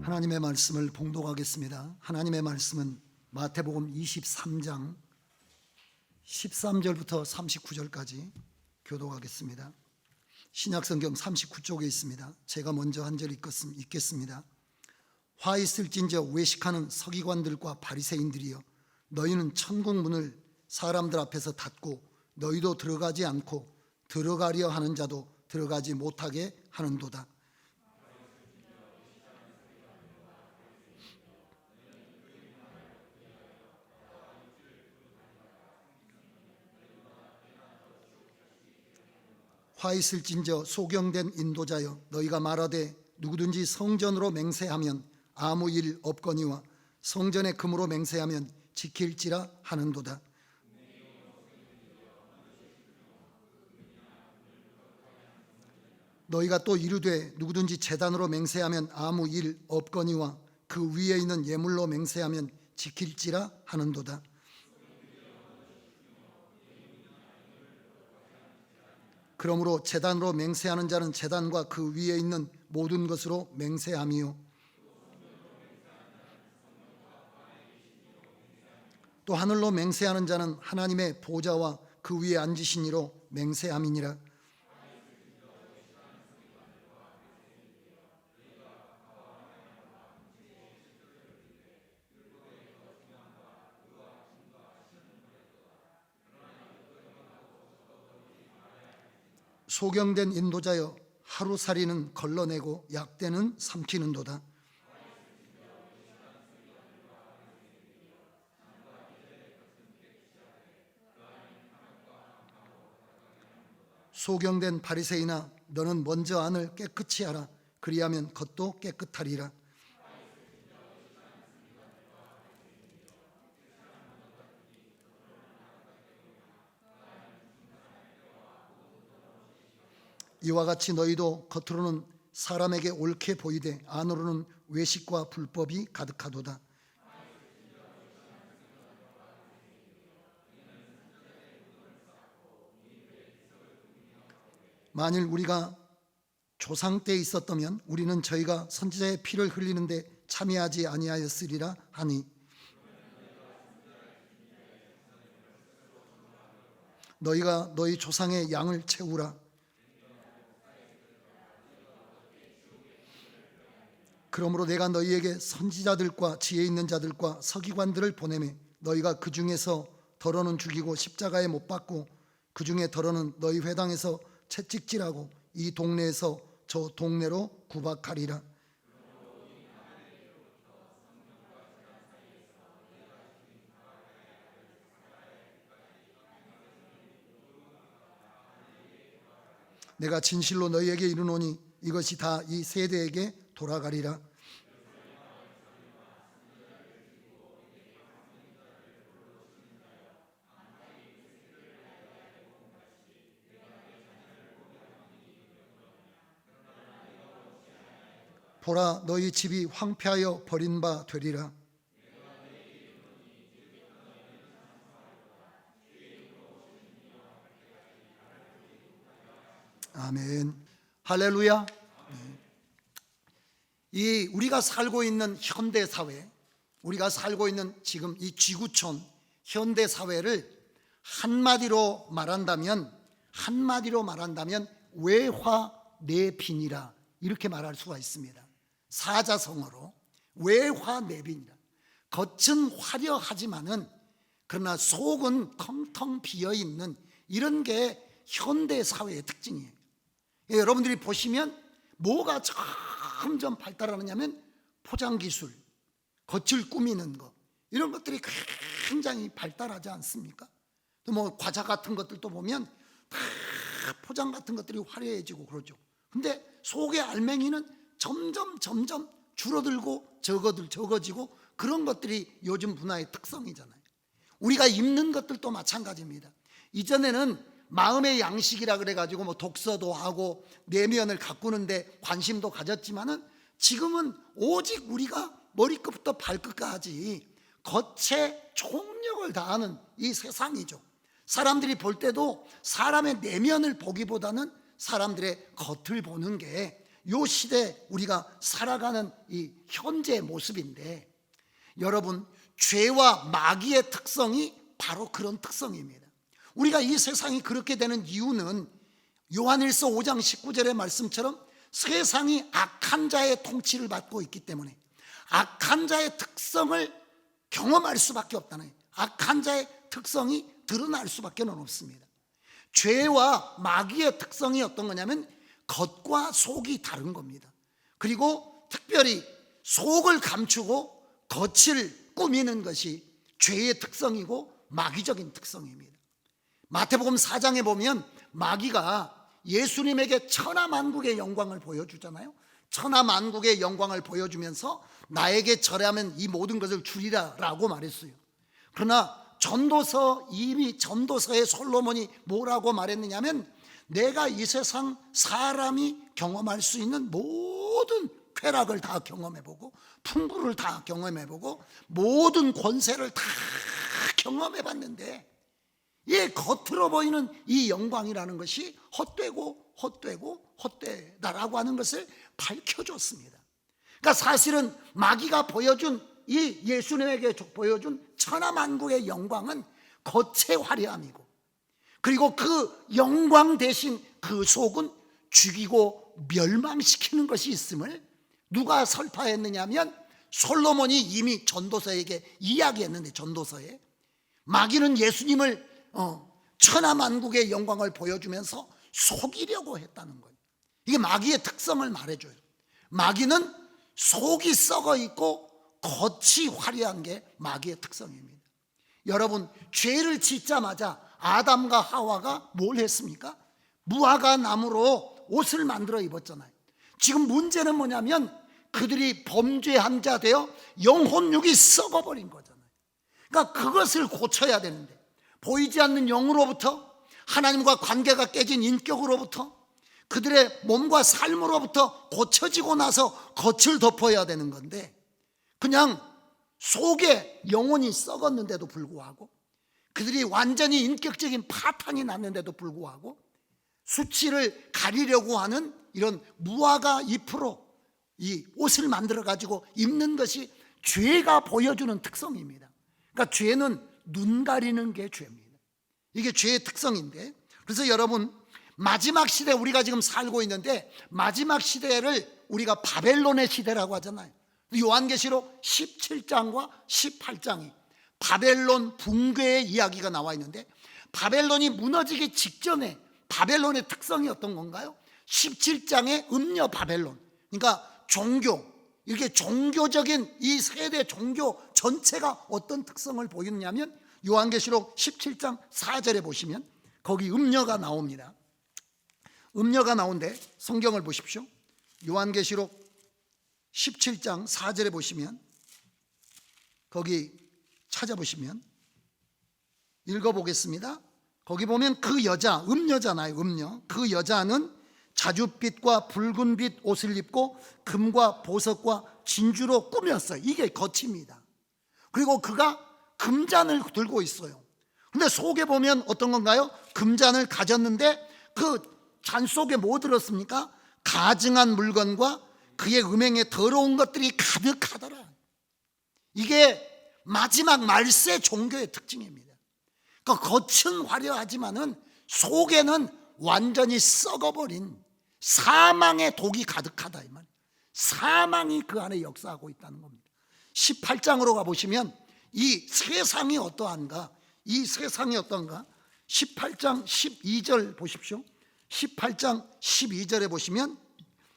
하나님의 말씀을 봉독하겠습니다. 하나님의 말씀은 마태복음 23장 13절부터 39절까지 교독하겠습니다. 신약성경 39쪽에 있습니다. 제가 먼저 한 절 읽겠습니다. 화 있을진저 외식하는 서기관들과 바리새인들이여, 너희는 천국 문을 사람들 앞에서 닫고 너희도 들어가지 않고 들어가려 하는 자도 들어가지 못하게 하는도다. 화 있을진저 소경된 인도자여, 너희가 말하되 누구든지 성전으로 맹세하면 아무 일 없거니와 성전의 금으로 맹세하면 지킬지라 하는도다. 너희가 또 이르되 누구든지 제단으로 맹세하면 아무 일 없거니와 그 위에 있는 예물로 맹세하면 지킬지라 하는도다. 그러므로 제단으로 맹세하는 자는 제단과 그 위에 있는 모든 것으로 맹세함이요, 또 하늘로 맹세하는 자는 하나님의 보좌와 그 위에 앉으신 이로 맹세함이니라. 소경된 인도자여, 하루살이는 걸러내고 약대는 삼키는도다. 소경된 바리새인아, 너는 먼저 안을 깨끗이 하라. 그리하면 겉도 깨끗하리라. 이와 같이 너희도 겉으로는 사람에게 옳게 보이되 안으로는 외식과 불법이 가득하도다. 만일 우리가 조상 때에 있었다면 우리는 저희가 선지자의 피를 흘리는데 참여하지 아니하였으리라 하니, 너희가 너희 조상의 양을 채우라. 그러므로 내가 너희에게 선지자들과 지혜 있는 자들과 서기관들을 보내매 너희가 그 중에서 더러는 죽이고 십자가에 못 박고 그 중에 더러는 너희 회당에서 채찍질하고 이 동네에서 저 동네로 구박하리라. 내가 진실로 너희에게 이르노니 이것이 다 이 세대에게 돌아가리라. 보라, 너희 집이 황폐하여 버린 바 되리라. 아멘. 할렐루야. 이 우리가 살고 있는 현대 사회, 우리가 살고 있는 지금 이 지구촌 현대 사회를 한마디로 말한다면 외화내빈이라 이렇게 말할 수가 있습니다. 사자성어로 외화내빈이라. 겉은 화려하지만은 그러나 속은 텅텅 비어 있는 이런 게 현대 사회의 특징이에요. 여러분들이 보시면 뭐가 점점 발달하느냐면 포장기술, 겉을 꾸미는 것, 이런 것들이 굉장히 발달하지 않습니까? 또 뭐 과자 같은 것들도 보면 다 포장 같은 것들이 화려해지고 그러죠. 근데 속의 알맹이는 점점 줄어들고 적어지고 그런 것들이 요즘 문화의 특성이잖아요. 우리가 입는 것들도 마찬가지입니다. 이전에는 마음의 양식이라 그래가지고 뭐 독서도 하고 내면을 가꾸는데 관심도 가졌지만은 지금은 오직 우리가 머리끝부터 발끝까지 겉에 총력을 다하는 이 세상이죠. 사람들이 볼 때도 사람의 내면을 보기보다는 사람들의 겉을 보는 게 요 시대 우리가 살아가는 이 현재 모습인데, 여러분, 죄와 마귀의 특성이 바로 그런 특성입니다. 우리가 이 세상이 그렇게 되는 이유는 요한일서 5장 19절의 말씀처럼 세상이 악한 자의 통치를 받고 있기 때문에 악한 자의 특성을 경험할 수밖에 없다는 거예요. 악한 자의 특성이 드러날 수밖에 없습니다. 죄와 마귀의 특성이 어떤 거냐면 겉과 속이 다른 겁니다. 그리고 특별히 속을 감추고 겉을 꾸미는 것이 죄의 특성이고 마귀적인 특성입니다. 마태복음 4장에 보면 마귀가 예수님에게 천하만국의 영광을 보여주잖아요. 천하만국의 영광을 보여주면서 나에게 절하면 이 모든 것을 주리라 라고 말했어요. 그러나 이미 전도서의 솔로몬이 뭐라고 말했느냐면, 내가 이 세상 사람이 경험할 수 있는 모든 쾌락을 다 경험해보고 풍부를 다 경험해보고 모든 권세를 다 경험해봤는데 이 겉으로 보이는 이 영광이라는 것이 헛되다라고 하는 것을 밝혀줬습니다. 그러니까 사실은 마귀가 보여준 이 예수님에게 보여준 천하만국의 영광은 겉의 화려함이고, 그리고 그 영광 대신 그 속은 죽이고 멸망시키는 것이 있음을 누가 설파했느냐면 솔로몬이 이미 전도서에게 이야기했는데, 전도서에 마귀는 예수님을 천하만국의 영광을 보여주면서 속이려고 했다는 거예요. 이게 마귀의 특성을 말해줘요. 마귀는 속이 썩어 있고 겉이 화려한 게 마귀의 특성입니다. 여러분, 죄를 짓자마자 아담과 하와가 뭘 했습니까? 무화과 나무로 옷을 만들어 입었잖아요. 지금 문제는 뭐냐면 그들이 범죄한 자 되어 영혼육이 썩어버린 거잖아요. 그러니까 그것을 고쳐야 되는데, 보이지 않는 영으로부터, 하나님과 관계가 깨진 인격으로부터, 그들의 몸과 삶으로부터 고쳐지고 나서 겉을 덮어야 되는 건데, 그냥 속에 영혼이 썩었는데도 불구하고, 그들이 완전히 인격적인 파탄이 났는데도 불구하고 수치를 가리려고 하는 이런 무화과 잎으로 이 옷을 만들어 가지고 입는 것이 죄가 보여주는 특성입니다. 그러니까 죄는 눈 가리는 게 죄입니다. 이게 죄의 특성인데, 그래서 여러분, 마지막 시대 우리가 지금 살고 있는데, 마지막 시대를 우리가 바벨론의 시대라고 하잖아요. 요한계시록 17장과 18장이 바벨론 붕괴의 이야기가 나와 있는데, 바벨론이 무너지기 직전에 바벨론의 특성이 어떤 건가요? 17장의 음녀 바벨론, 그러니까 이렇게 종교적인 이 세대 종교 전체가 어떤 특성을 보이느냐면, 요한계시록 17장 4절에 보시면 거기 음녀가 나옵니다. 음녀가 나오는데 성경을 보십시오. 요한계시록 17장 4절에 보시면, 거기 찾아보시면 읽어보겠습니다. 거기 보면 그 여자, 음녀잖아요. 음녀. 그 여자는 자줏빛과 붉은빛 옷을 입고 금과 보석과 진주로 꾸몄어요. 이게 겉입니다. 그리고 그가 금잔을 들고 있어요. 근데 속에 보면 어떤 건가요? 금잔을 가졌는데 그 잔 속에 뭐 들었습니까? 가증한 물건과 그의 음행에 더러운 것들이 가득하더라. 이게 마지막 말세 종교의 특징입니다. 그러니까 겉은 화려하지만은 속에는 완전히 썩어버린 사망의 독이 가득하다 이 말. 사망이 그 안에 역사하고 있다는 겁니다. 18장으로 가보시면 이 세상이 어떠한가? 이 세상이 어떤가? 18장 12절 보십시오. 18장 12절에 보시면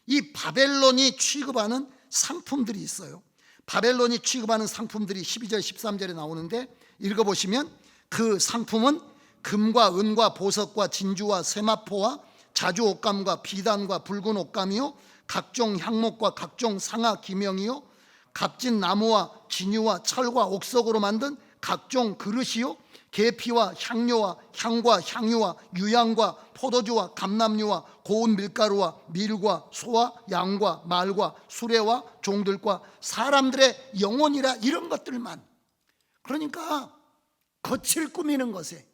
이 바벨론이 취급하는 상품들이 있어요. 바벨론이 취급하는 상품들이 12절 13절에 나오는데, 읽어보시면 그 상품은 금과 은과 보석과 진주와 세마포와 자주 옷감과 비단과 붉은 옷감이요, 각종 향목과 각종 상아 기명이요, 값진 나무와 진유와 철과 옥석으로 만든 각종 그릇이요, 계피와 향료와 향과 향유와 유향과 포도주와 감람류와 고운 밀가루와 밀과 소와 양과 말과 수레와 종들과 사람들의 영혼이라, 이런 것들만. 그러니까 겉을 꾸미는 것에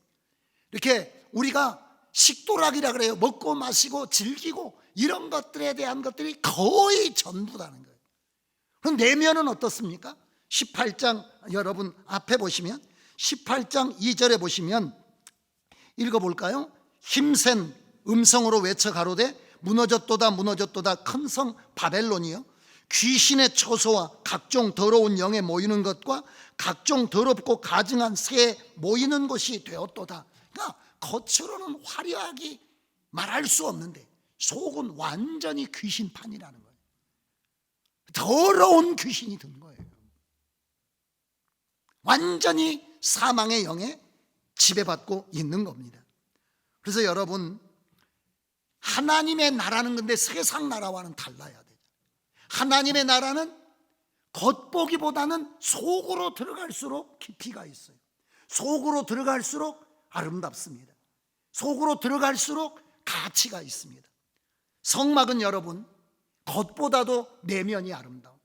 이렇게 우리가 식도락이라 그래요. 먹고 마시고 즐기고 이런 것들에 대한 것들이 거의 전부라는 거예요. 그럼 내면은 어떻습니까? 18장 여러분 앞에 보시면 18장 2절에 보시면 읽어볼까요? 힘센 음성으로 외쳐 가로되 무너졌도다 무너졌도다 큰 성 바벨론이여, 귀신의 처소와 각종 더러운 영에 모이는 것과 각종 더럽고 가증한 새에 모이는 곳이 되었도다. 그러니까 겉으로는 화려하게 말할 수 없는데 속은 완전히 귀신판이라는 거예요. 더러운 귀신이 든 거예요. 완전히 사망의 영에 지배받고 있는 겁니다. 그래서 여러분, 하나님의 나라는 근데 세상 나라와는 달라야 돼요. 하나님의 나라는 겉보기보다는 속으로 들어갈수록 깊이가 있어요. 속으로 들어갈수록 아름답습니다. 속으로 들어갈수록 가치가 있습니다. 성막은 여러분 겉보다도 내면이 아름다워.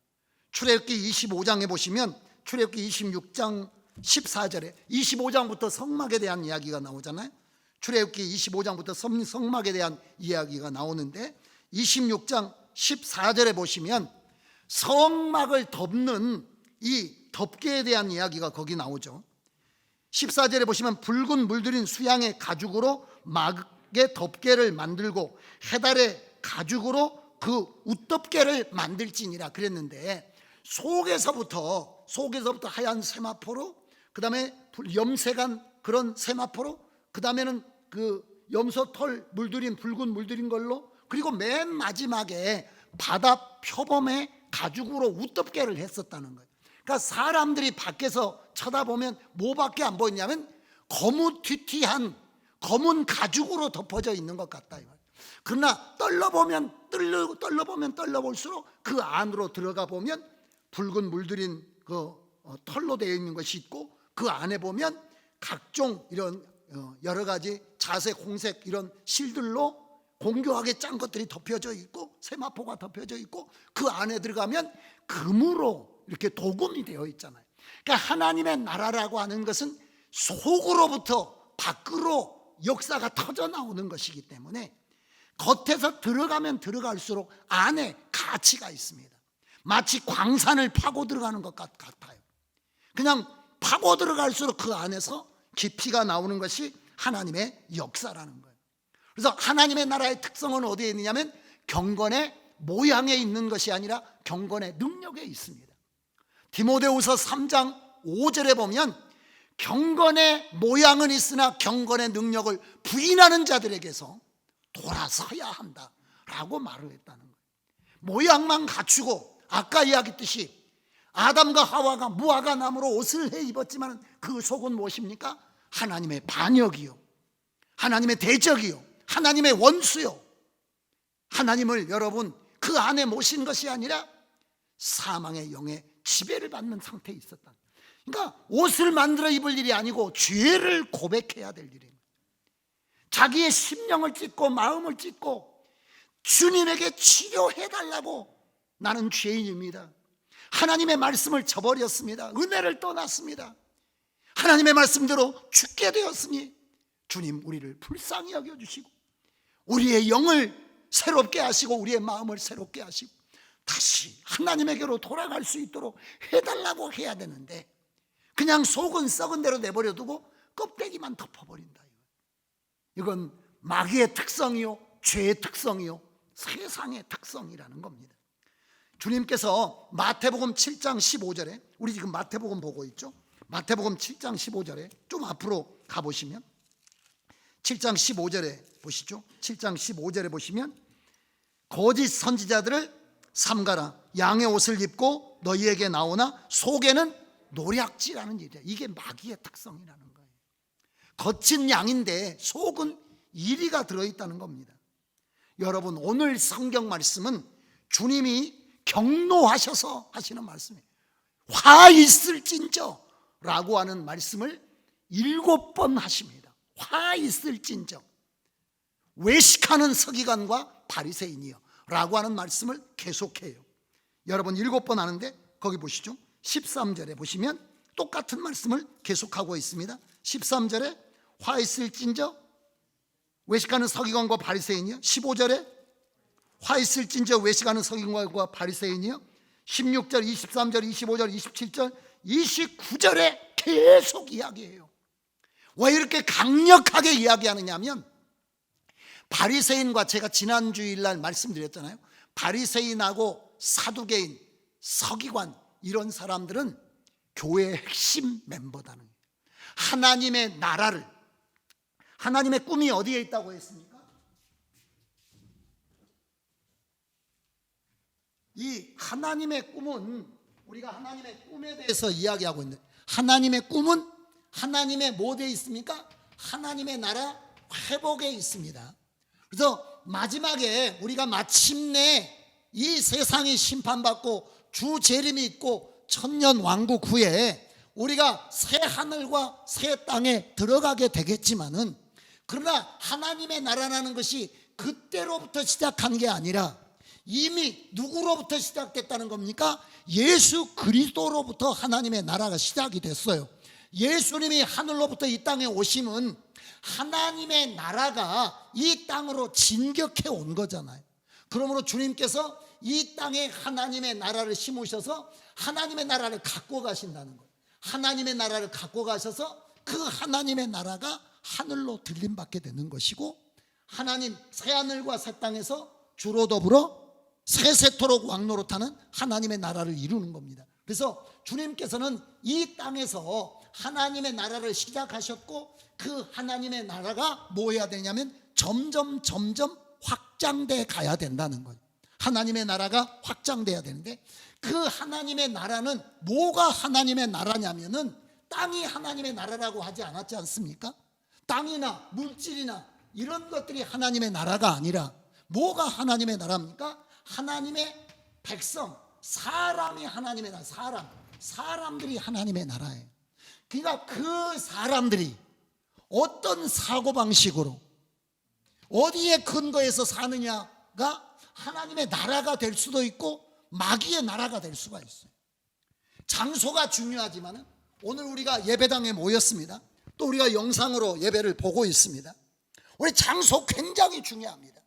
출애굽기 25장에 보시면 출애굽기 26장 14절에 25장부터 성막에 대한 이야기가 나오잖아요. 출애굽기 25장부터 성막에 대한 이야기가 나오는데 26장 14절에 보시면 성막을 덮는 이 덮개에 대한 이야기가 거기 나오죠. 14절에 보시면 붉은 물들인 수양의 가죽으로 막의 덮개를 만들고 해달의 가죽으로 그 웃덮개를 만들지니라 그랬는데, 속에서부터 하얀 세마포로, 그 다음에 염색한 그런 세마포로, 그 다음에는 그 염소털 물들인 붉은 물들인 걸로, 그리고 맨 마지막에 바다 표범의 가죽으로 웃덮개를 했었다는 거예요. 그러니까 사람들이 밖에서 쳐다보면 뭐밖에 안 보이냐면 거무튀튀한 검은 가죽으로 덮어져 있는 것 같다. 그러나 떨러보면 떨러볼수록 그 안으로 들어가 보면 붉은 물들인 그 털로 되어 있는 것이 있고, 그 안에 보면 각종 이런 여러 가지 자색, 홍색 이런 실들로 공교하게 짠 것들이 덮여져 있고, 세마포가 덮여져 있고, 그 안에 들어가면 금으로 이렇게 도금이 되어 있잖아요. 그러니까 하나님의 나라라고 하는 것은 속으로부터 밖으로 역사가 터져 나오는 것이기 때문에 겉에서 들어가면 들어갈수록 안에 가치가 있습니다. 마치 광산을 파고 들어가는 것 같아요. 그냥 파고 들어갈수록 그 안에서 깊이가 나오는 것이 하나님의 역사라는 거예요. 그래서 하나님의 나라의 특성은 어디에 있느냐면 경건의 모양에 있는 것이 아니라 경건의 능력에 있습니다. 디모데후서 3장 5절에 보면 경건의 모양은 있으나 경건의 능력을 부인하는 자들에게서 돌아서야 한다라고 말을 했다는 거예요. 모양만 갖추고 아까 이야기했듯이 아담과 하와가 무화과 나무로 옷을 해 입었지만 그 속은 무엇입니까? 하나님의 반역이요, 하나님의 대적이요, 하나님의 원수요. 하나님을 여러분 그 안에 모신 것이 아니라 사망의 영의 지배를 받는 상태에 있었다. 그러니까 옷을 만들어 입을 일이 아니고 죄를 고백해야 될 일입니다. 자기의 심령을 찢고 마음을 찢고 주님에게 치료해달라고, 나는 죄인입니다, 하나님의 말씀을 저버렸습니다, 은혜를 떠났습니다, 하나님의 말씀대로 죽게 되었으니 주님 우리를 불쌍히 여겨주시고 우리의 영을 새롭게 하시고 우리의 마음을 새롭게 하시고 다시 하나님에게로 돌아갈 수 있도록 해달라고 해야 되는데, 그냥 속은 썩은 대로 내버려두고 껍데기만 덮어버린다. 이건 마귀의 특성이요, 죄의 특성이요, 세상의 특성이라는 겁니다. 주님께서 마태복음 7장 15절에, 우리 지금 마태복음 보고 있죠? 마태복음 7장 15절에 좀 앞으로 가보시면 7장 15절에 보시죠. 7장 15절에 보시면 거짓 선지자들을 삼가라, 양의 옷을 입고 너희에게 나오나 속에는 노략질하는 일이야. 이게 마귀의 특성이라는 거예요. 겉은 양인데 속은 이리가 들어있다는 겁니다. 여러분, 오늘 성경 말씀은 주님이 경노하셔서 하시는 말씀이에요. 화 있을진저 라고 하는 말씀을 7번 하십니다. 화 있을진저, 외식하는 서기관과 바리새인이여 라고 하는 말씀을 계속해요. 여러분 7번 하는데 거기 보시죠. 13절에 보시면 똑같은 말씀을 계속하고 있습니다. 13절에 화 있을진저, 외식하는 서기관과 바리새인이여. 15절에 화 있을진저 외식하는 서기관과 바리새인이요 16절, 23절, 25절, 27절, 29절에 계속 이야기해요. 왜 이렇게 강력하게 이야기하느냐 하면 바리새인과 제가 지난 주일날 말씀드렸잖아요. 바리새인하고 사두개인, 서기관 이런 사람들은 교회의 핵심 멤버다는 거예요. 하나님의 나라를, 하나님의 꿈이 어디에 있다고 했습니까? 이 하나님의 꿈은, 우리가 하나님의 꿈에 대해서 이야기하고 있는데 하나님의 꿈은 하나님의 뭐에 있습니까? 하나님의 나라 회복에 있습니다. 그래서 마지막에 우리가 마침내 이 세상이 심판받고 주 재림이 있고 천년 왕국 후에 우리가 새 하늘과 새 땅에 들어가게 되겠지만은, 그러나 하나님의 나라라는 것이 그때로부터 시작한 게 아니라 이미 누구로부터 시작됐다는 겁니까? 예수 그리스도로부터 하나님의 나라가 시작이 됐어요. 예수님이 하늘로부터 이 땅에 오심은 하나님의 나라가 이 땅으로 진격해 온 거잖아요. 그러므로 주님께서 이 땅에 하나님의 나라를 심으셔서 하나님의 나라를 갖고 가신다는 거예요. 하나님의 나라를 갖고 가셔서 그 하나님의 나라가 하늘로 들림받게 되는 것이고, 하나님 새하늘과 새 땅에서 주로 더불어 세세토록 왕노릇하는 하나님의 나라를 이루는 겁니다. 그래서 주님께서는 이 땅에서 하나님의 나라를 시작하셨고, 그 하나님의 나라가 뭐 해야 되냐면 점점 확장돼 가야 된다는 거예요. 하나님의 나라가 확장돼야 되는데, 그 하나님의 나라는 뭐가 하나님의 나라냐면은 땅이 하나님의 나라라고 하지 않았지 않습니까? 땅이나 물질이나 이런 것들이 하나님의 나라가 아니라 뭐가 하나님의 나라입니까? 하나님의 백성, 사람이 하나님의 나라, 사람들이 하나님의 나라예요. 그러니까 그 사람들이 어떤 사고방식으로 어디에 근거해서 사느냐가 하나님의 나라가 될 수도 있고 마귀의 나라가 될 수가 있어요. 장소가 중요하지만 오늘 우리가 예배당에 모였습니다. 또 우리가 영상으로 예배를 보고 있습니다. 우리 장소 굉장히 중요합니다.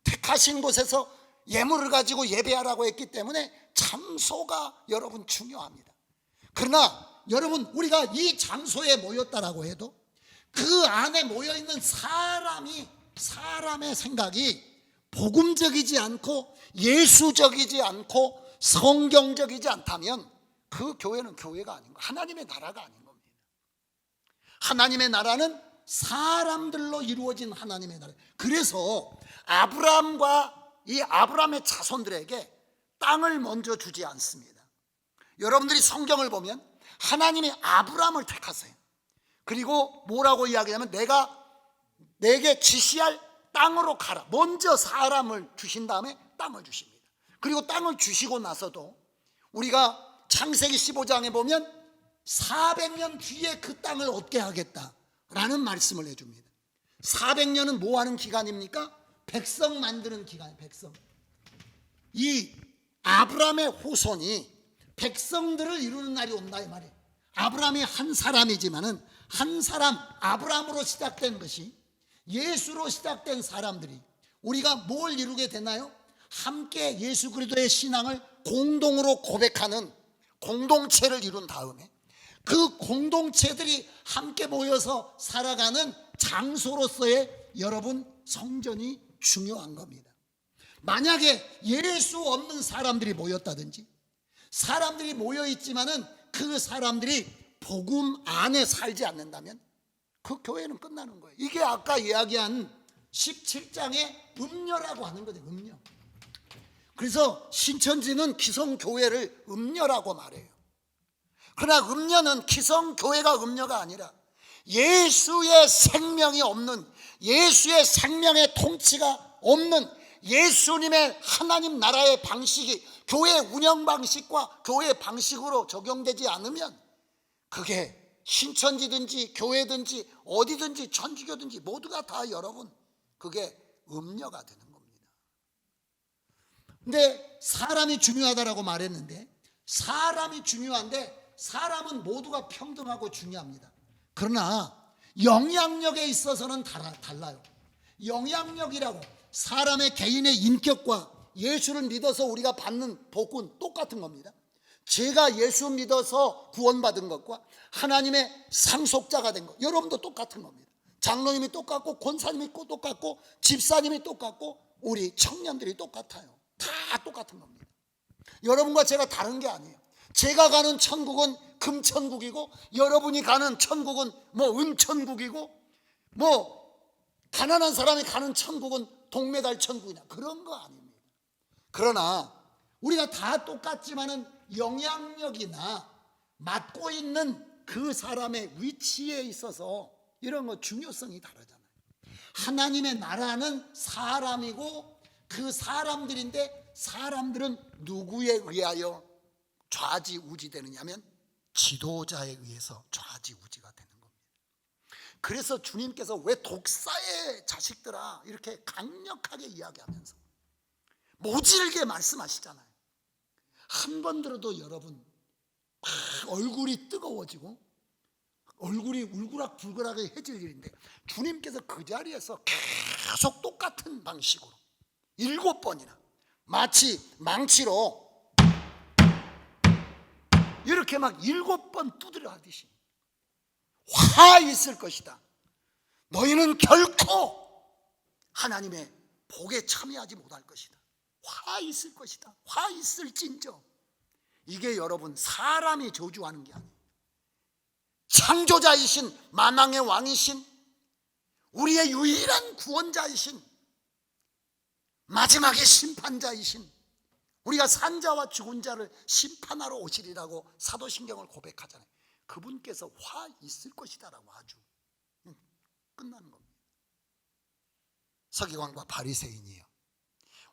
택하신 곳에서 예물을 가지고 예배하라고 했기 때문에 장소가 여러분 중요합니다. 그러나 여러분, 우리가 이 장소에 모였다라고 해도 그 안에 모여있는 사람의 생각이 복음적이지 않고 예수적이지 않고 성경적이지 않다면 그 교회는 교회가 아닌 거예요. 하나님의 나라가 아닌 겁니다. 하나님의 나라는 사람들로 이루어진 하나님의 나라. 그래서 아브라함과 이 아브라함의 자손들에게 땅을 먼저 주지 않습니다. 여러분들이 성경을 보면 하나님이 아브라함을 택하세요. 그리고 뭐라고 이야기하면 내게 지시할 땅으로 가라. 먼저 사람을 주신 다음에 땅을 주십니다. 그리고 땅을 주시고 나서도 우리가 창세기 15장에 보면 400년 뒤에 그 땅을 얻게 하겠다라는 말씀을 해줍니다. 400년은 뭐 하는 기간입니까? 백성 만드는 기간이에요. 백성. 이 아브라함의 후손이 백성들을 이루는 날이 온다 이 말이에요. 아브라함이 한 사람이지만은 한 사람, 아브라함으로 시작된 것이 예수로 시작된 사람들이 우리가 뭘 이루게 되나요? 함께 예수 그리스도의 신앙을 공동으로 고백하는 공동체를 이룬 다음에 그 공동체들이 함께 모여서 살아가는 장소로서의 여러분 성전이 중요한 겁니다. 만약에 예수 없는 사람들이 모였다든지 사람들이 모여있지만은 그 사람들이 복음 안에 살지 않는다면 그 교회는 끝나는 거예요. 이게 아까 이야기한 17장의 음녀라고 하는 거죠. 음녀. 그래서 신천지는 기성교회를 음녀라고 말해요. 그러나 음녀는 기성교회가 음녀가 아니라 예수의 생명이 없는, 예수의 생명의 통치가 없는 예수님의 하나님 나라의 방식이 교회 운영 방식과 교회 방식으로 적용되지 않으면 그게 신천지든지 교회든지 어디든지 천주교든지 모두가 다 여러분 그게 음녀가 되는 겁니다. 근데 사람이 중요하다라고 말했는데 사람이 중요한데 사람은 모두가 평등하고 중요합니다. 그러나 영향력에 있어서는 달라요. 영향력이라고 사람의 개인의 인격과 예수를 믿어서 우리가 받는 복은 똑같은 겁니다. 제가 예수 믿어서 구원받은 것과 하나님의 상속자가 된 것, 여러분도 똑같은 겁니다. 장로님이 똑같고 권사님이 똑같고 집사님이 똑같고 우리 청년들이 똑같아요. 다 똑같은 겁니다. 여러분과 제가 다른 게 아니에요. 제가 가는 천국은 금천국이고 여러분이 가는 천국은 은천국이고 가난한 사람이 가는 천국은 동메달 천국이냐, 그런 거 아닙니다. 그러나 우리가 다 똑같지만은 영향력이나 맡고 있는 그 사람의 위치에 있어서 이런 거 중요성이 다르잖아요. 하나님의 나라는 사람이고 그 사람들인데, 사람들은 누구에 의하여 좌지우지되느냐면 지도자에 의해서 좌지우지가 되는 겁니다. 그래서 주님께서 왜 독사의 자식들아 이렇게 강력하게 이야기하면서 모질게 말씀하시잖아요. 한 번 들어도 여러분 얼굴이 뜨거워지고 얼굴이 울그락불그락하게 해질 일인데, 주님께서 그 자리에서 계속 똑같은 방식으로 7번이나 마치 망치로 이렇게 막 7번 두드려 하듯이 화 있을 것이다. 너희는 결코 하나님의 복에 참여하지 못할 것이다. 화 있을 것이다. 화 있을진저. 이게 여러분 사람이 저주하는 게 아니에요. 창조자이신 만왕의 왕이신 우리의 유일한 구원자이신 마지막의 심판자이신, 우리가 산자와 죽은 자를 심판하러 오시리라고 사도신경을 고백하잖아요. 그분께서 화 있을 것이다 라고 아주 끝나는 겁니다. 서기관과 바리새인이에요.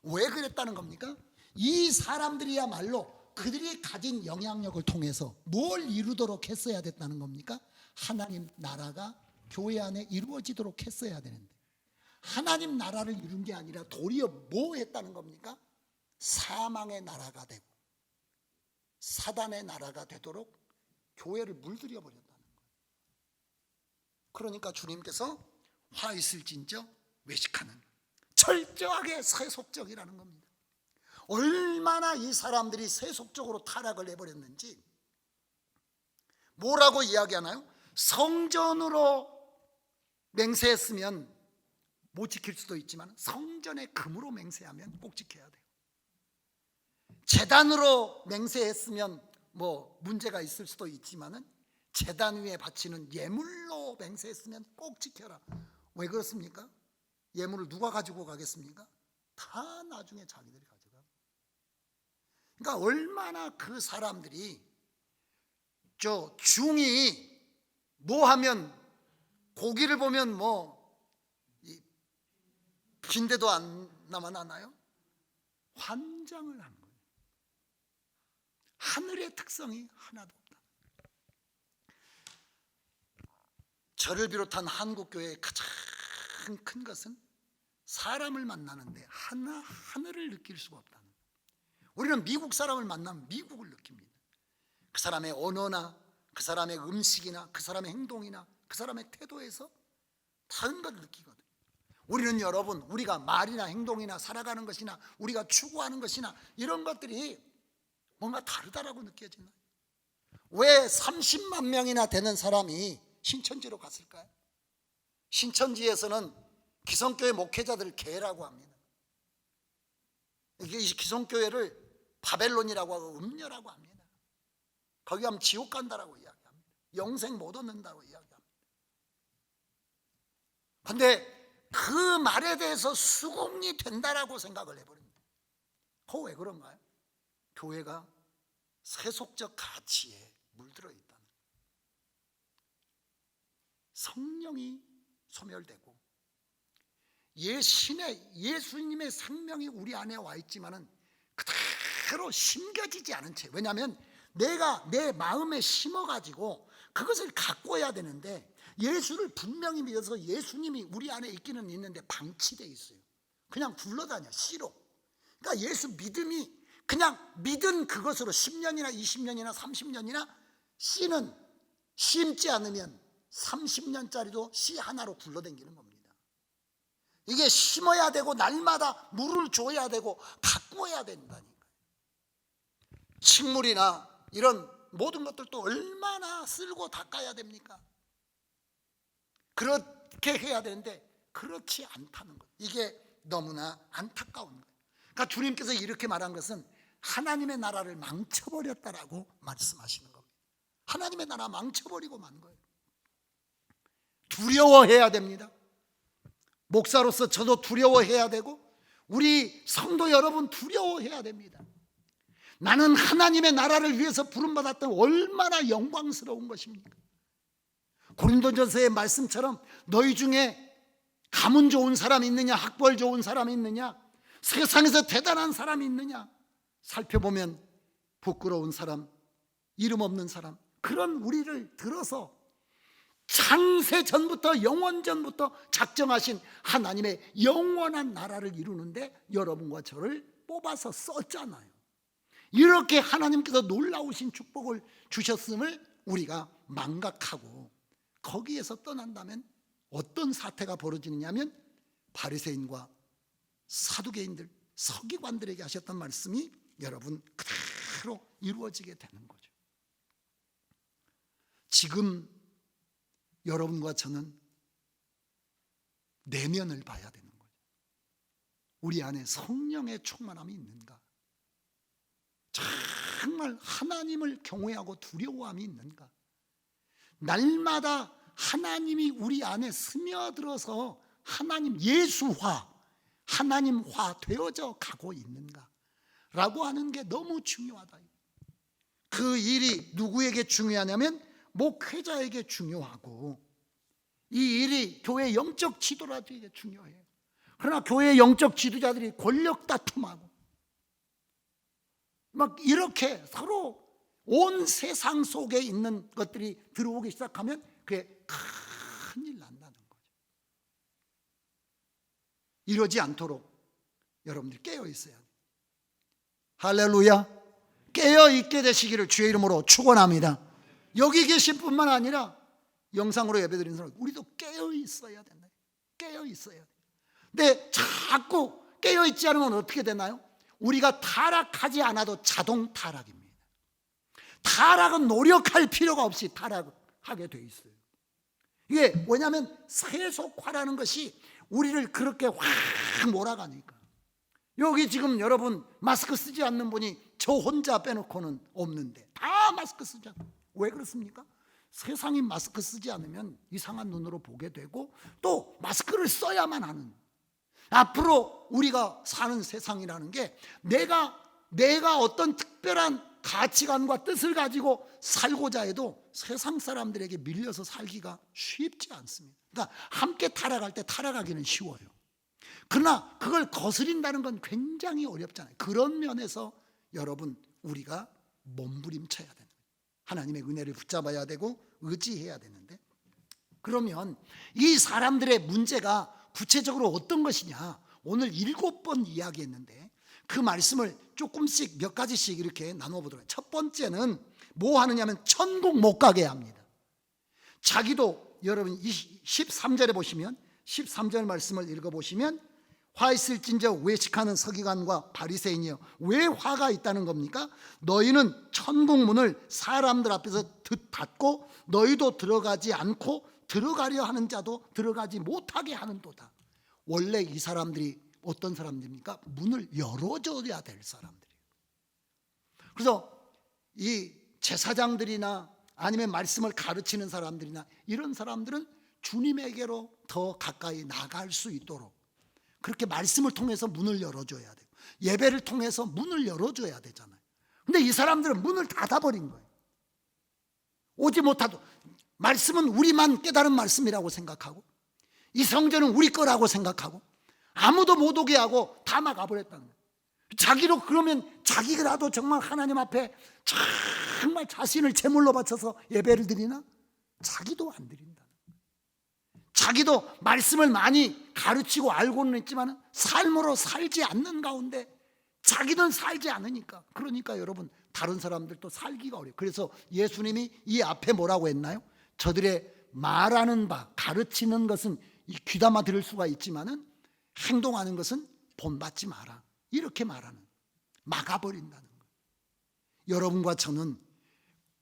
왜 그랬다는 겁니까? 이 사람들이야말로 그들이 가진 영향력을 통해서 뭘 이루도록 했어야 됐다는 겁니까? 하나님 나라가 교회 안에 이루어지도록 했어야 되는데, 하나님 나라를 이룬 게 아니라 도리어 뭐 했다는 겁니까? 사망의 나라가 되고 사단의 나라가 되도록 교회를 물들여 버렸다는 거예요. 그러니까 주님께서 화 있을진저 외식하는, 철저하게 세속적이라는 겁니다. 얼마나 이 사람들이 세속적으로 타락을 해버렸는지 뭐라고 이야기하나요? 성전으로 맹세했으면 못 지킬 수도 있지만 성전의 금으로 맹세하면 꼭 지켜야 돼요. 제단으로 맹세했으면 문제가 있을 수도 있지만은 제단 위에 바치는 예물로 맹세했으면 꼭 지켜라. 왜 그렇습니까? 예물을 누가 가지고 가겠습니까? 다 나중에 자기들이 가져가. 그러니까 얼마나 그 사람들이 중이 하면 고기를 보면 빈대도 안 남아나나요? 환장을 한 거예요. 하늘의 특성이 하나도 없다. 저를 비롯한 한국교회의 가장 큰 것은 사람을 만나는데 하늘을 느낄 수가 없다는 거예요. 우리는 미국 사람을 만나면 미국을 느낍니다. 그 사람의 언어나 그 사람의 음식이나 그 사람의 행동이나 그 사람의 태도에서 다른 걸 느끼거든요. 우리는 여러분, 우리가 말이나 행동이나 살아가는 것이나 우리가 추구하는 것이나 이런 것들이 뭔가 다르다라고 느껴지나요? 왜 30만 명이나 되는 사람이 신천지로 갔을까요? 신천지에서는 기성교회 목회자들을 개라고 합니다. 이 기성교회를 바벨론이라고 하고 음녀라고 합니다. 거기 가면 지옥 간다라고 이야기합니다. 영생 못 얻는다고 이야기합니다. 그런데 그 말에 대해서 수긍이 된다라고 생각을 해버립니다. 그거 왜 그런가요? 교회가 세속적 가치에 물들어 있다는, 성령이 소멸되고 예수님의 생명이 우리 안에 와 있지만은 그대로 심겨지지 않은 채, 왜냐하면 내가 내 마음에 심어가지고 그것을 갖고 해야 되는데, 예수를 분명히 믿어서 예수님이 우리 안에 있기는 있는데 방치되어 있어요. 그냥 굴러다녀, 씨로. 그러니까 예수 믿음이 그냥 믿은 그것으로 10년이나 20년이나 30년이나 씨는 심지 않으면 30년짜리도 씨 하나로 굴러다니는 겁니다. 이게 심어야 되고 날마다 물을 줘야 되고 가꾸어야 된다니까. 식물이나 이런 모든 것들도 얼마나 쓸고 닦아야 됩니까? 그렇게 해야 되는데 그렇지 않다는 것. 이게 너무나 안타까운 거예요. 그러니까 주님께서 이렇게 말한 것은 하나님의 나라를 망쳐버렸다라고 말씀하시는 겁니다. 하나님의 나라 망쳐버리고 만 거예요. 두려워해야 됩니다. 목사로서 저도 두려워해야 되고 우리 성도 여러분 두려워해야 됩니다. 나는 하나님의 나라를 위해서 부름받았던 얼마나 영광스러운 것입니까? 고린도전서의 말씀처럼 너희 중에 가문 좋은 사람이 있느냐, 학벌 좋은 사람이 있느냐, 세상에서 대단한 사람이 있느냐, 살펴보면 부끄러운 사람, 이름 없는 사람, 그런 우리를 들어서 창세 전부터 영원 전부터 작정하신 하나님의 영원한 나라를 이루는데 여러분과 저를 뽑아서 썼잖아요. 이렇게 하나님께서 놀라우신 축복을 주셨음을 우리가 망각하고 거기에서 떠난다면 어떤 사태가 벌어지느냐면 바리새인과 사두개인들, 서기관들에게 하셨던 말씀이 여러분 그대로 이루어지게 되는 거죠. 지금 여러분과 저는 내면을 봐야 되는 거죠. 우리 안에 성령의 충만함이 있는가? 정말 하나님을 경외하고 두려워함이 있는가? 날마다 하나님이 우리 안에 스며들어서 하나님 예수화, 하나님화 되어져 가고 있는가? 라고 하는 게 너무 중요하다. 그 일이 누구에게 중요하냐면 목회자에게 중요하고 이 일이 교회 영적 지도자들에게 중요해요. 그러나 교회 영적 지도자들이 권력 다툼하고 막 이렇게 서로 온 세상 속에 있는 것들이 들어오기 시작하면 그게 큰일 난다는 거죠. 이러지 않도록 여러분들이 깨어 있어야 돼요. 할렐루야. 깨어 있게 되시기를 주의 이름으로 축원합니다. 여기 계신 뿐만 아니라 영상으로 예배드리는 사람 우리도 깨어 있어야 된다. 깨어 있어야 돼요. 근데 자꾸 깨어 있지 않으면 어떻게 되나요? 우리가 타락하지 않아도 자동 타락입니다. 타락은 노력할 필요가 없이 타락하게 돼 있어요. 이게 왜냐하면 세속화라는 것이 우리를 그렇게 확 몰아가니까. 여기 지금 여러분 마스크 쓰지 않는 분이 저 혼자 빼놓고는 없는데 다 마스크 쓰잖아요. 왜 그렇습니까? 세상이 마스크 쓰지 않으면 이상한 눈으로 보게 되고 또 마스크를 써야만 하는, 앞으로 우리가 사는 세상이라는 게 내가 어떤 특별한 가치관과 뜻을 가지고 살고자 해도 세상 사람들에게 밀려서 살기가 쉽지 않습니다. 그러니까 함께 타락할 때 타락하기는 쉬워요. 그러나 그걸 거스린다는 건 굉장히 어렵잖아요. 그런 면에서 여러분 우리가 몸부림쳐야 되는 거예요. 하나님의 은혜를 붙잡아야 되고 의지해야 되는데, 그러면 이 사람들의 문제가 구체적으로 어떤 것이냐, 오늘 7번 이야기했는데 그 말씀을 조금씩 몇 가지씩 이렇게 나눠보도록 해요. 첫 번째는 뭐 하느냐면 천국 못 가게 합니다. 자기도 여러분 13절에 보시면 13절 말씀을 읽어보시면 화 있을진저 외식하는 서기관과 바리새인이여 왜 화가 있다는 겁니까? 너희는 천국 문을 사람들 앞에서 닫고 너희도 들어가지 않고 들어가려 하는 자도 들어가지 못하게 하는도다. 원래 이 사람들이 어떤 사람들입니까? 문을 열어줘야 될 사람들이에요. 그래서 이 제사장들이나 아니면 말씀을 가르치는 사람들이나 이런 사람들은 주님에게로 더 가까이 나갈 수 있도록 그렇게 말씀을 통해서 문을 열어줘야 돼요. 예배를 통해서 문을 열어줘야 되잖아요. 근데 이 사람들은 문을 닫아버린 거예요. 오지 못하도 말씀은 우리만 깨달은 말씀이라고 생각하고 이 성전은 우리 거라고 생각하고 아무도 못 오게 하고 다 막아버렸다는 거예요. 자기로 그러면 자기라도 정말 하나님 앞에 정말 자신을 제물로 바쳐서 예배를 드리나? 자기도 안 드린다. 자기도 말씀을 많이 가르치고 알고는 있지만 삶으로 살지 않는 가운데 자기는 살지 않으니까, 그러니까 여러분 다른 사람들도 살기가 어려워요. 그래서 예수님이 이 앞에 뭐라고 했나요? 저들의 말하는 바, 가르치는 것은 귀담아 들을 수가 있지만은 행동하는 것은 본받지 마라, 이렇게 말하는, 막아버린다는 거예요. 여러분과 저는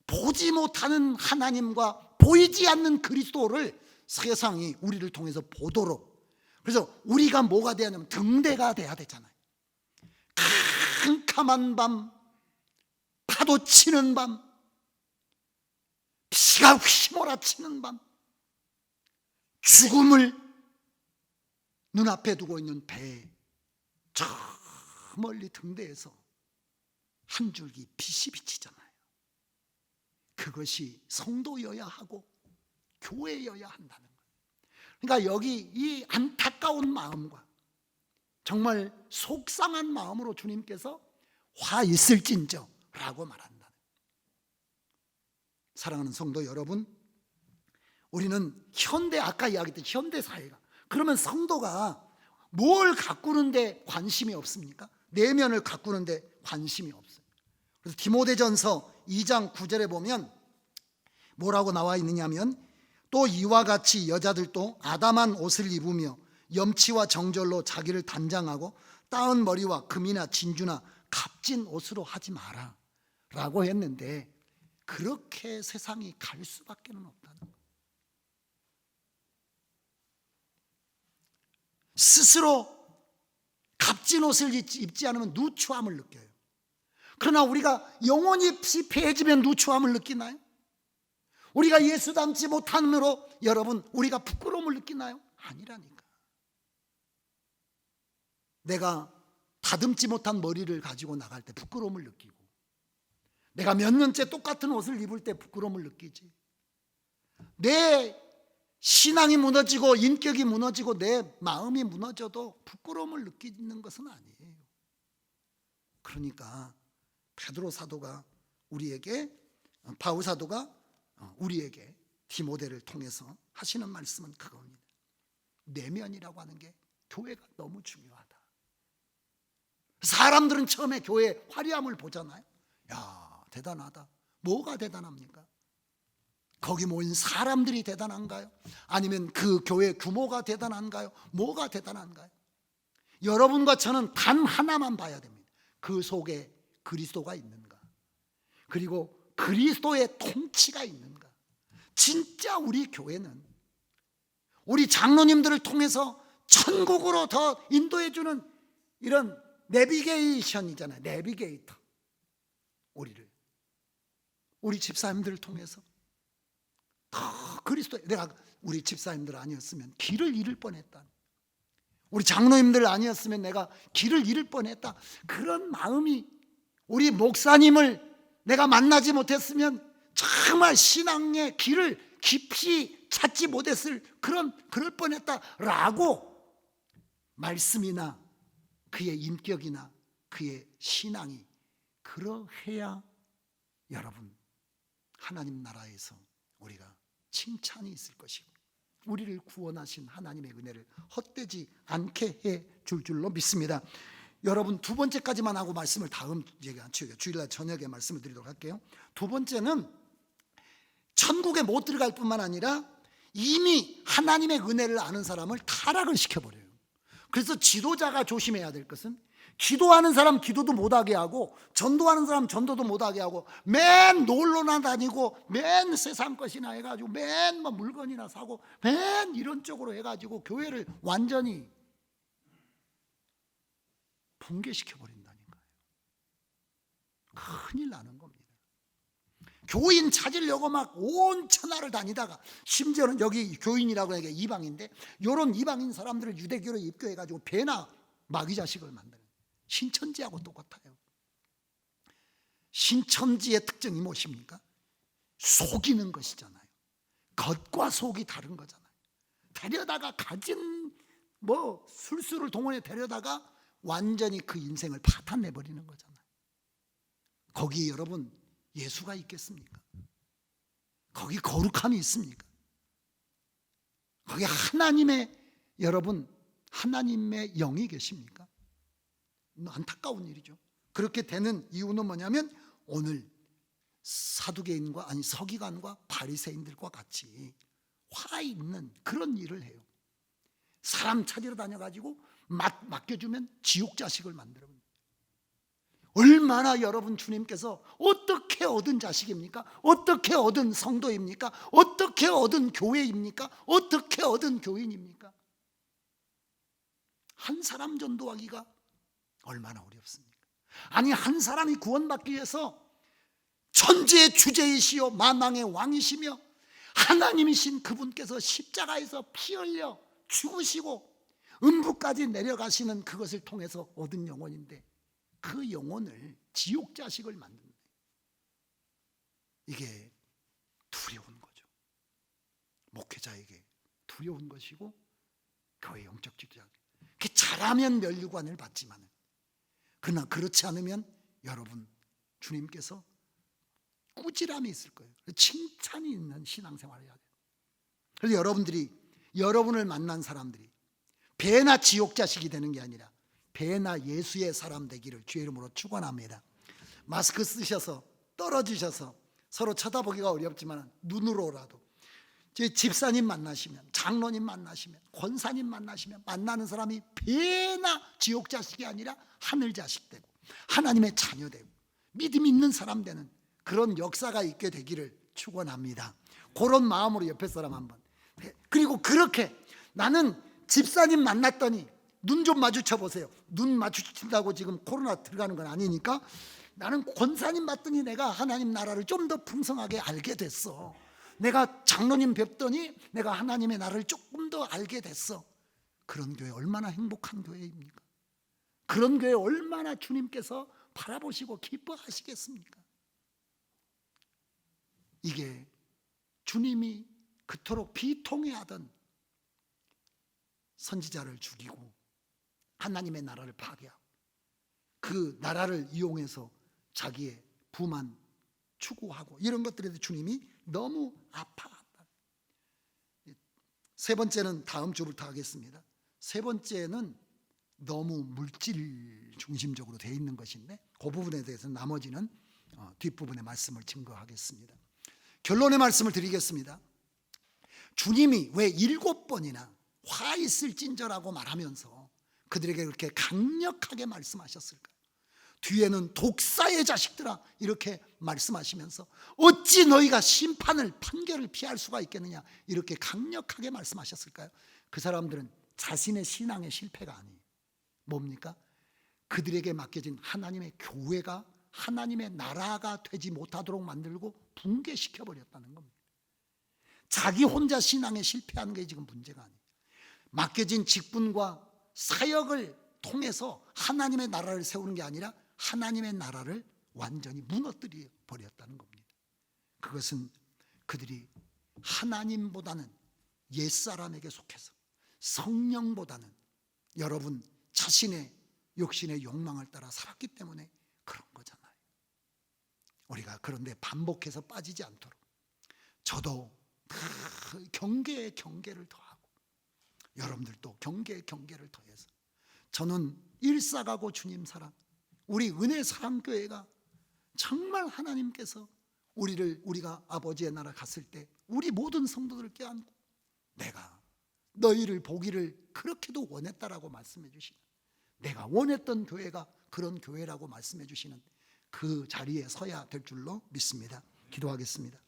보지 못하는 하나님과 보이지 않는 그리스도를 세상이 우리를 통해서 보도록, 그래서 우리가 뭐가 돼야 하냐면 등대가 돼야 되잖아요. 캄캄한 밤, 파도 치는 밤, 비가 휘몰아치는 밤, 죽음을 눈앞에 두고 있는 배에 저 멀리 등대에서 한 줄기 빛이 비치잖아요. 그것이 성도여야 하고 교회여야 한다는 거예요. 그러니까 여기 이 안타까운 마음과 정말 속상한 마음으로 주님께서 화 있을진저 라고 말한다는 거예요. 사랑하는 성도 여러분, 우리는 아까 이야기했던 현대 사회가, 그러면 성도가 뭘 가꾸는데 관심이 없습니까? 내면을 가꾸는데 관심이 없어요. 그래서 디모데전서 2장 9절에 보면 뭐라고 나와 있느냐면, 또 이와 같이 여자들도 아담한 옷을 입으며 염치와 정절로 자기를 단장하고 따은 머리와 금이나 진주나 값진 옷으로 하지 마라 라고 했는데, 그렇게 세상이 갈 수밖에 없다는 거예요. 스스로 값진 옷을 입지 않으면 누추함을 느껴요. 그러나 우리가 영혼이 피폐해지면 누추함을 느끼나요? 우리가 예수 닮지 못함으로 여러분 우리가 부끄러움을 느끼나요? 아니라니까. 내가 다듬지 못한 머리를 가지고 나갈 때 부끄러움을 느끼고, 내가 몇 년째 똑같은 옷을 입을 때 부끄러움을 느끼지. 내 신앙이 무너지고 인격이 무너지고 내 마음이 무너져도 부끄러움을 느끼는 것은 아니에요. 그러니까 베드로 사도가 우리에게, 바울 사도가 우리에게 디모데를 통해서 하시는 말씀은 그겁니다. 내면이라고 하는 게 교회가 너무 중요하다. 사람들은 처음에 교회 화려함을 보잖아요. 야, 대단하다. 뭐가 대단합니까? 거기 모인 사람들이 대단한가요? 아니면 그 교회 규모가 대단한가요? 뭐가 대단한가요? 여러분과 저는 단 하나만 봐야 됩니다. 그 속에 그리스도가 있는가, 그리고 그리스도의 통치가 있는가. 진짜 우리 교회는 우리 장로님들을 통해서 천국으로 더 인도해 주는 이런 내비게이션이잖아요. 내비게이터. 우리 집사님들을 통해서 그리스도, 내가 우리 집사님들 아니었으면 길을 잃을 뻔했다, 우리 장로님들 아니었으면 내가 길을 잃을 뻔했다, 그런 마음이, 우리 목사님을 내가 만나지 못했으면 정말 신앙의 길을 깊이 찾지 못했을 그럴 뻔했다라고 말씀이나 그의 인격이나 그의 신앙이 그러해야 여러분 하나님 나라에서 우리가 칭찬이 있을 것이고 우리를 구원하신 하나님의 은혜를 헛되지 않게 해 줄 줄로 믿습니다. 여러분 두 번째까지만 하고 말씀을 다음 주일날 저녁에 말씀을 드리도록 할게요. 두 번째는 천국에 못 들어갈 뿐만 아니라 이미 하나님의 은혜를 아는 사람을 타락을 시켜버려요. 그래서 지도자가 조심해야 될 것은, 기도하는 사람 기도도 못하게 하고 전도하는 사람 전도도 못하게 하고 맨 놀러나 다니고 맨 세상 것이나 해가지고 맨 뭐 물건이나 사고 맨 이런 쪽으로 해가지고 교회를 완전히 붕괴시켜버린다니까요. 큰일 나는 겁니다. 교인 찾으려고 막 온 천하를 다니다가, 심지어는 여기 교인이라고 하는 게 이방인데 이런 이방인 사람들을 유대교로 입교해가지고 배나 마귀 자식을 만드는, 신천지하고 똑같아요. 신천지의 특징이 무엇입니까? 속이는 것이잖아요. 겉과 속이 다른 거잖아요. 데려다가 가진 술수를 동원해 데려다가 완전히 그 인생을 파탄내버리는 거잖아요. 거기 여러분 예수가 있겠습니까? 거기 거룩함이 있습니까? 거기 여러분 하나님의 영이 계십니까? 안타까운 일이죠. 그렇게 되는 이유는 뭐냐면 오늘 사두개인과 서기관과 바리새인들과 같이 화 있는 그런 일을 해요. 사람 찾으러 다녀가지고 맡겨주면 지옥 자식을 만들어버립니다. 얼마나 여러분 주님께서 어떻게 얻은 자식입니까? 어떻게 얻은 성도입니까? 어떻게 얻은 교회입니까? 어떻게 얻은 교인입니까? 한 사람 전도하기가 얼마나 어렵습니까? 아니, 한 사람이 구원받기 위해서 천지의 주제이시요 만왕의 왕이시며 하나님이신 그분께서 십자가에서 피 흘려 죽으시고 음부까지 내려가시는 그것을 통해서 얻은 영혼인데, 그 영혼을 지옥 자식을 만든다. 이게 두려운 거죠. 목회자에게 두려운 것이고, 교회 영적 지도자에게 잘하면 면류관을 받지만, 그러나 그렇지 않으면 여러분 주님께서 꾸지람이 있을 거예요. 칭찬이 있는 신앙생활을 해야 돼요. 그래서 여러분을 만난 사람들이 배나 지옥 자식이 되는 게 아니라 배나 예수의 사람 되기를 주의 이름으로 축원합니다. 마스크 쓰셔서 떨어지셔서 서로 쳐다보기가 어렵지만 눈으로라도 집사님 만나시면, 장로님 만나시면, 권사님 만나시면 만나는 사람이 배나 지옥 자식이 아니라 하늘 자식 되고 하나님의 자녀 되고 믿음 있는 사람 되는 그런 역사가 있게 되기를 축원합니다. 그런 마음으로 옆에 사람 한번. 그리고 그렇게 나는 집사님 만났더니 눈 좀 마주쳐 보세요. 눈 마주친다고 지금 코로나 들어가는 건 아니니까, 나는 권사님 봤더니 내가 하나님 나라를 좀 더 풍성하게 알게 됐어. 내가 장로님 뵙더니 내가 하나님의 나라를 조금 더 알게 됐어. 그런 교회 얼마나 행복한 교회입니까? 그런 교회 얼마나 주님께서 바라보시고 기뻐하시겠습니까? 이게 주님이 그토록 비통해하던 선지자를 죽이고 하나님의 나라를 파괴하고 그 나라를 이용해서 자기의 부만 추구하고 이런 것들에 대해 주님이 너무 아파한다. 세 번째는 다음 주부터 하겠습니다. 세 번째는 너무 물질 중심적으로 되어 있는 것인데, 그 부분에 대해서는 나머지는 뒷부분의 말씀을 증거하겠습니다. 결론의 말씀을 드리겠습니다. 주님이 왜 7번이나 화 있을진저라고 말하면서 그들에게 그렇게 강력하게 말씀하셨을까요? 뒤에는 독사의 자식들아 이렇게 말씀하시면서 어찌 너희가 판결을 피할 수가 있겠느냐 이렇게 강력하게 말씀하셨을까요? 그 사람들은 자신의 신앙의 실패가 아니에요. 뭡니까? 그들에게 맡겨진 하나님의 교회가 하나님의 나라가 되지 못하도록 만들고 붕괴시켜버렸다는 겁니다. 자기 혼자 신앙에 실패하는 게 지금 문제가 아니에요. 맡겨진 직분과 사역을 통해서 하나님의 나라를 세우는 게 아니라 하나님의 나라를 완전히 무너뜨려 버렸다는 겁니다. 그것은 그들이 하나님보다는 옛사람에게 속해서 성령보다는 여러분 자신의 욕심의 욕망을 따라 살았기 때문에 그런 거잖아요. 우리가 그런데 반복해서 빠지지 않도록 저도 경계에 경계를 더하고 여러분들도 경계에 경계를 더해서, 저는 일사가고 주님 사랑, 우리 은혜 사랑교회가 정말 하나님께서 우리가 아버지의 나라 갔을 때 우리 모든 성도들을 껴안고 내가 너희를 보기를 그렇게도 원했다라고 말씀해 주시는, 내가 원했던 교회가 그런 교회라고 말씀해 주시는 그 자리에 서야 될 줄로 믿습니다. 기도하겠습니다.